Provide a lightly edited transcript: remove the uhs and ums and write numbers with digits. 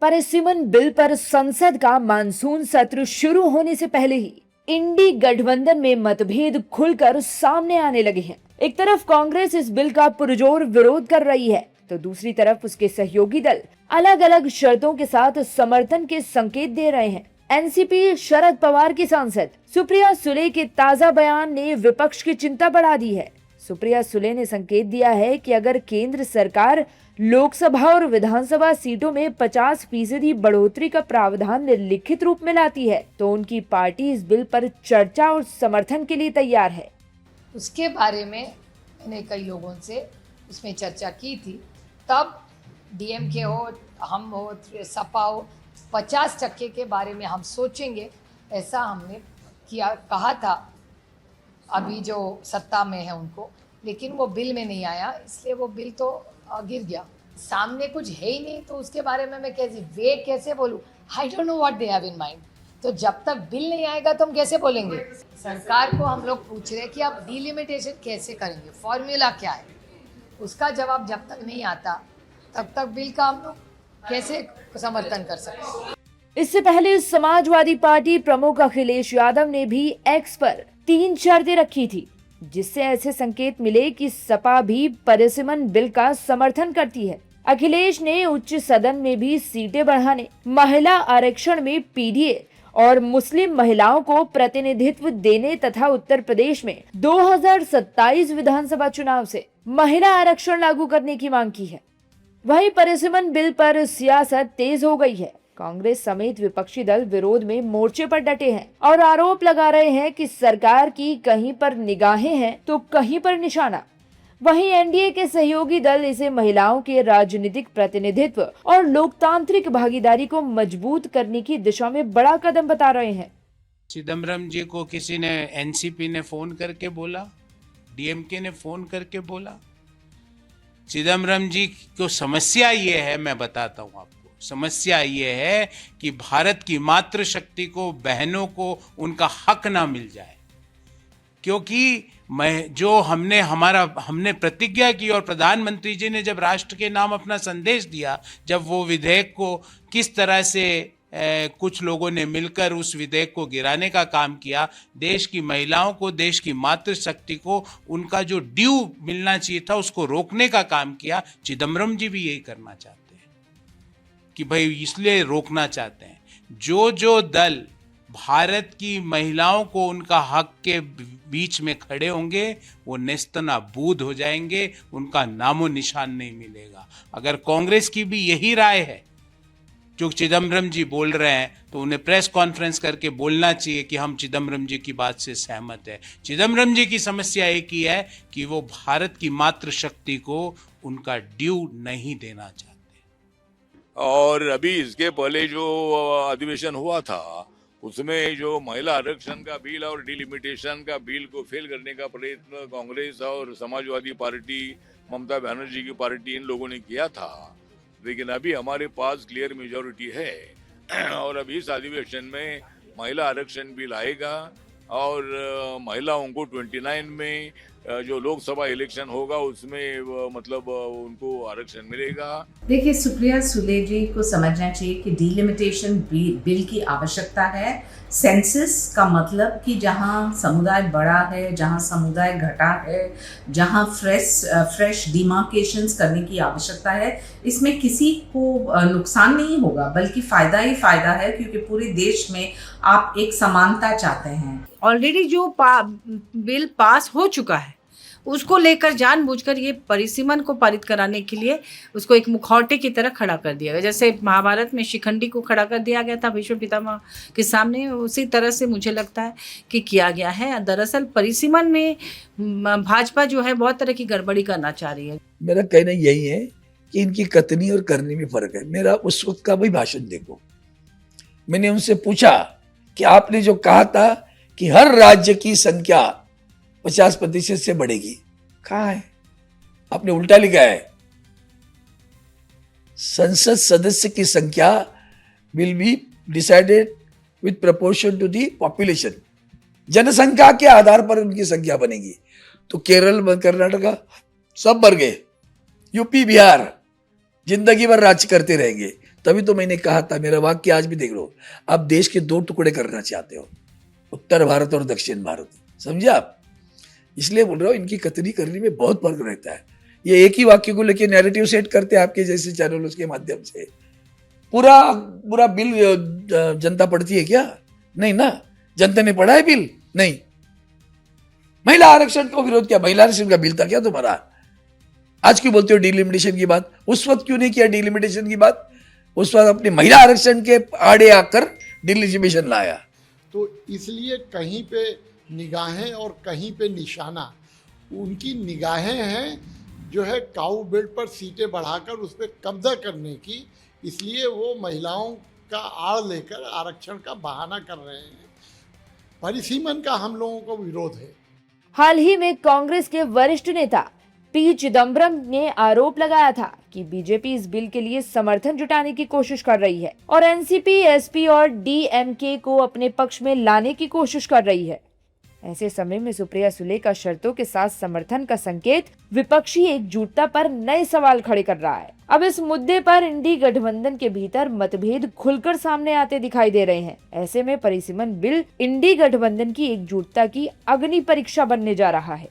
परिसीमन बिल पर संसद का मानसून सत्र शुरू होने से पहले ही इंडी गठबंधन में मतभेद खुलकर सामने आने लगे हैं। एक तरफ कांग्रेस इस बिल का पुरजोर विरोध कर रही है, तो दूसरी तरफ उसके सहयोगी दल अलग अलग शर्तों के साथ समर्थन के संकेत दे रहे हैं। एनसीपी शरद पवार की सांसद सुप्रिया सुले के ताजा बयान ने विपक्ष की चिंता बढ़ा दी है। सुप्रिया सुले ने संकेत दिया है कि अगर केंद्र सरकार लोकसभा और विधानसभा सीटों में 50% बढ़ोतरी का प्रावधान लिखित रूप में लाती है, तो उनकी पार्टी इस बिल पर चर्चा और समर्थन के लिए तैयार है। उसके बारे में मैंने कई लोगों से उसमें चर्चा की थी। तब डीएमके हो, हम हो, सपा हो, 50% के बारे में हम सोचेंगे, ऐसा हमने कहा था अभी जो सत्ता में है उनको, लेकिन वो बिल में नहीं आया, इसलिए वो बिल तो गिर गया। सामने कुछ है ही नहीं, तो उसके बारे में मैं कैसे बोलूँ? I don't know what they have in mind. तो जब तक बिल नहीं आएगा तो हम कैसे बोलेंगे? सरकार को हम लोग पूछ रहे हैं कि आप डिलिमिटेशन कैसे करेंगे, फॉर्मूला क्या है? उसका जवाब जब तक नहीं आता तब तक बिल का हम लोग कैसे समर्थन कर सकते हैं। इससे पहले समाजवादी पार्टी प्रमुख अखिलेश यादव ने भी एक्स पर 3 शर्तें रखी थी, जिससे ऐसे संकेत मिले कि सपा भी परिसीमन बिल का समर्थन करती है। अखिलेश ने उच्च सदन में भी सीटें बढ़ाने, महिला आरक्षण में पीडीए और मुस्लिम महिलाओं को प्रतिनिधित्व देने तथा उत्तर प्रदेश में 2027 विधानसभा चुनाव से महिला आरक्षण लागू करने की मांग की है। वहीं परिसीमन बिल पर सियासत तेज हो गई है। कांग्रेस समेत विपक्षी दल विरोध में मोर्चे पर डटे हैं और आरोप लगा रहे हैं कि सरकार की कहीं पर निगाहें हैं तो कहीं पर निशाना। वहीं एनडीए के सहयोगी दल इसे महिलाओं के राजनीतिक प्रतिनिधित्व और लोकतांत्रिक भागीदारी को मजबूत करने की दिशा में बड़ा कदम बता रहे हैं। चिदम्बरम जी को किसी ने, एनसीपी ने फोन करके बोला, डीएमके ने फोन करके बोला। चिदम्बरम जी को समस्या ये है, मैं बताता हूँ आपको, समस्या ये है कि भारत की मातृशक्ति को, बहनों को उनका हक ना मिल जाए, क्योंकि हमने प्रतिज्ञा की और प्रधानमंत्री जी ने जब राष्ट्र के नाम अपना संदेश दिया, जब वो विधेयक को किस तरह से कुछ लोगों ने मिलकर उस विधेयक को गिराने का काम किया, देश की महिलाओं को, देश की मातृशक्ति को उनका जो ड्यू मिलना चाहिए था उसको रोकने का काम किया। चिदम्बरम जी भी यही करना चाहते हैं कि भाई इसलिए रोकना चाहते हैं। जो दल भारत की महिलाओं को उनका हक के बीच में खड़े होंगे वो नेस्तनाबूद हो जाएंगे, उनका नामो निशान नहीं मिलेगा। अगर कांग्रेस की भी यही राय है जो चिदम्बरम जी बोल रहे हैं, तो उन्हें प्रेस कॉन्फ्रेंस करके बोलना चाहिए कि हम चिदम्बरम जी की बात से सहमत है। चिदम्बरम जी की समस्या एक ही है कि वो भारत की मातृशक्ति को उनका ड्यू नहीं देना चाहते। और अभी इसके पहले जो अधिवेशन हुआ था उसमें जो महिला आरक्षण का बिल और डिलिमिटेशन का बिल को फेल करने का प्रयत्न कांग्रेस और समाजवादी पार्टी, ममता बनर्जी की पार्टी, इन लोगों ने किया था, लेकिन अभी हमारे पास क्लियर मेजॉरिटी है और अभी इस अधिवेशन में महिला आरक्षण बिल आएगा और महिलाओं को 29 में जो लोकसभा इलेक्शन होगा उसमें मतलब उनको आरक्षण मिलेगा। देखिए, सुप्रिया सुले जी को समझना चाहिए कि डिलिमिटेशन बिल की आवश्यकता है। सेंसस का मतलब कि जहां समुदाय बड़ा है, जहां समुदाय घटा है, जहां फ्रेश डिमार्केशंस करने की आवश्यकता है, इसमें किसी को नुकसान नहीं होगा बल्कि फ़ायदा ही फ़ायदा है, क्योंकि पूरे देश में आप एक समानता चाहते हैं। ऑलरेडी जो बिल पास हो चुका है उसको लेकर जानबूझकर ये परिसीमन को पारित कराने के लिए उसको एक मुखौटे की तरह खड़ा कर दिया गया। जैसे महाभारत में शिखंडी को खड़ा कर दिया गया था भीष्म पितामह के सामने, उसी तरह से मुझे लगता है कि किया गया है। दरअसल परिसीमन में भाजपा जो है बहुत तरह की गड़बड़ी करना चाह रही है। मेरा कहना यही है कि इनकी कथनी और करनी में फर्क है। मेरा उस वक्त का भी भाषण देखो, मैंने उनसे पूछा कि आपने जो कहा था कि हर राज्य की संख्या 50% से बढ़ेगी, कहाँ है? आपने उल्टा लिखा है, संसद सदस्य की संख्या will be decided with proportion to the population. जनसंख्या के आधार पर उनकी संख्या बनेगी। तो केरल, कर्नाटका सब मर गए, यूपी, बिहार जिंदगी भर राज्य करते रहेंगे। तभी तो मैंने कहा था, मेरा वाक्य आज भी देख लो, आप देश के 2 टुकड़े करना चाहते हो, उत्तर भारत और दक्षिण भारत, समझे आप? इसलिए बोल रहा हूँ, इनकी कतनी करने में बहुत फर्क रहता है। ये एक ही वाक्य को लेके नैरेटिव सेट करते हैं आपके जैसे चैनलों के माध्यम से। पूरा पूरा बिल जनता पढ़ती है क्या? नहीं ना। जनता ने पढ़ा है बिल? नहीं। महिला आरक्षण को विरोध किया, महिला आरक्षण का बिल था क्या तुम्हारा? आज क्यों बोलते हो डिलिमिटेशन की बात? उस वक्त क्यों नहीं किया डिलिमिटेशन की बात? उस वक्त अपने महिला आरक्षण के आड़े आकर डिलिमिटेशन लाया। तो इसलिए कहीं पे निगाहें और कहीं पे निशाना, उनकी निगाहें हैं जो है काऊ बेल्ट पर सीटें बढ़ाकर उस पर कब्जा करने की, इसलिए वो महिलाओं का आड़ लेकर आरक्षण का बहाना कर रहे हैं। परिसीमन का हम लोगों को विरोध है। हाल ही में कांग्रेस के वरिष्ठ नेता पी चिदम्बरम ने आरोप लगाया था कि बीजेपी इस बिल के लिए समर्थन जुटाने की कोशिश कर रही है और एनसीपी, एसपी और डीएमके को अपने पक्ष में लाने की कोशिश कर रही है। ऐसे समय में सुप्रिया सुले का शर्तों के साथ समर्थन का संकेत विपक्षी एकजुटता पर नए सवाल खड़े कर रहा है। अब इस मुद्दे पर इंडी गठबंधन के भीतर मतभेद खुलकर सामने आते दिखाई दे रहे हैं। ऐसे में परिसीमन बिल इंडी गठबंधन की एकजुटता की अग्नि परीक्षा बनने जा रहा है।